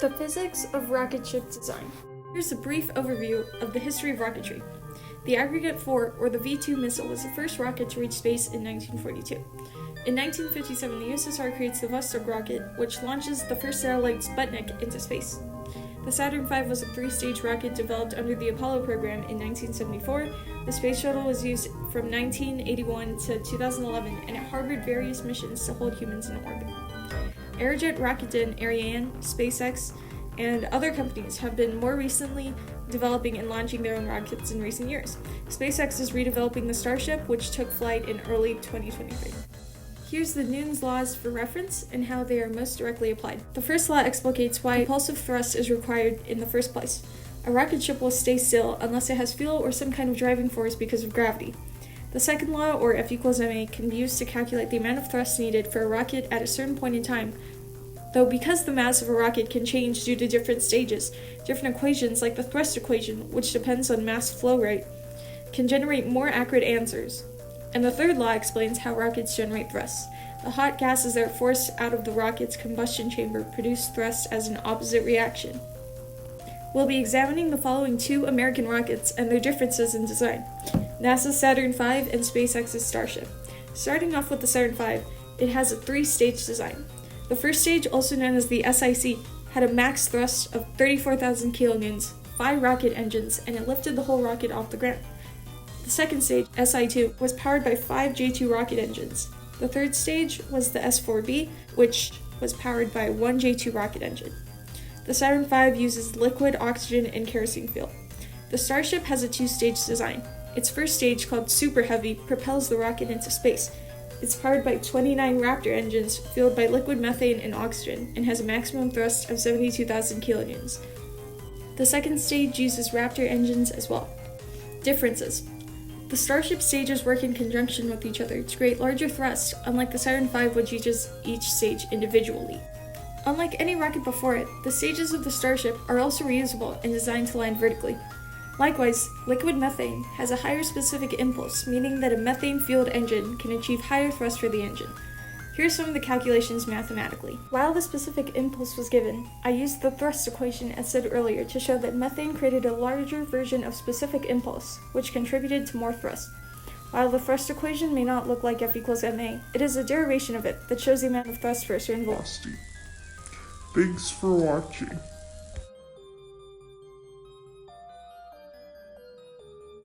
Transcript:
The physics of rocket ship design. Here's a brief overview of the history of rocketry. The Aggregate 4, or the V-2 missile, was the first rocket to reach space in 1942. In 1957, the USSR creates the Vostok rocket, which launches the first satellite Sputnik into space. The Saturn V was a three-stage rocket developed under the Apollo program in 1974. The space shuttle was used from 1981 to 2011, and it harbored various missions to hold humans in orbit. Aerojet Rocketdyne, Ariane, SpaceX, and other companies have been more recently developing and launching their own rockets in recent years. SpaceX is redeveloping the Starship, which took flight in early 2023. Here's the Newton's laws for reference and how they are most directly applied. The first law explicates why propulsive thrust is required in the first place. A rocket ship will stay still unless it has fuel or some kind of driving force because of gravity. The second law, or F equals ma, can be used to calculate the amount of thrust needed for a rocket at a certain point in time. Though because the mass of a rocket can change due to different stages, different equations like the thrust equation, which depends on mass flow rate, can generate more accurate answers. And the third law explains how rockets generate thrust. The hot gases that are forced out of the rocket's combustion chamber produce thrust as an opposite reaction. We'll be examining the following two American rockets and their differences in design: NASA's Saturn V and SpaceX's Starship. Starting off with the Saturn V, it has a three-stage design. The first stage, also known as the SIC, had a max thrust of 34,000 kilonewtons, 5 rocket engines, and it lifted the whole rocket off the ground. The second stage, SI2, was powered by 5 J2 rocket engines. The third stage was the S4B, which was powered by 1 J2 rocket engine. The Saturn V uses liquid oxygen and kerosene fuel. The Starship has a two-stage design. Its first stage, called Super Heavy, propels the rocket into space. It's powered by 29 Raptor engines fueled by liquid methane and oxygen, and has a maximum thrust of 72,000 kilonewtons. The second stage uses Raptor engines as well. Differences. The Starship stages work in conjunction with each other to create larger thrust, unlike the Saturn V, which uses each stage individually. Unlike any rocket before it, the stages of the Starship are also reusable and designed to land vertically. Likewise, liquid methane has a higher specific impulse, meaning that a methane-fueled engine can achieve higher thrust for the engine. Here are some of the calculations mathematically. While the specific impulse was given, I used the thrust equation as said earlier to show that methane created a larger version of specific impulse, which contributed to more thrust. While the thrust equation may not look like F equals ma, it is a derivation of it that shows the amount of thrust for a certain velocity. Thanks for watching.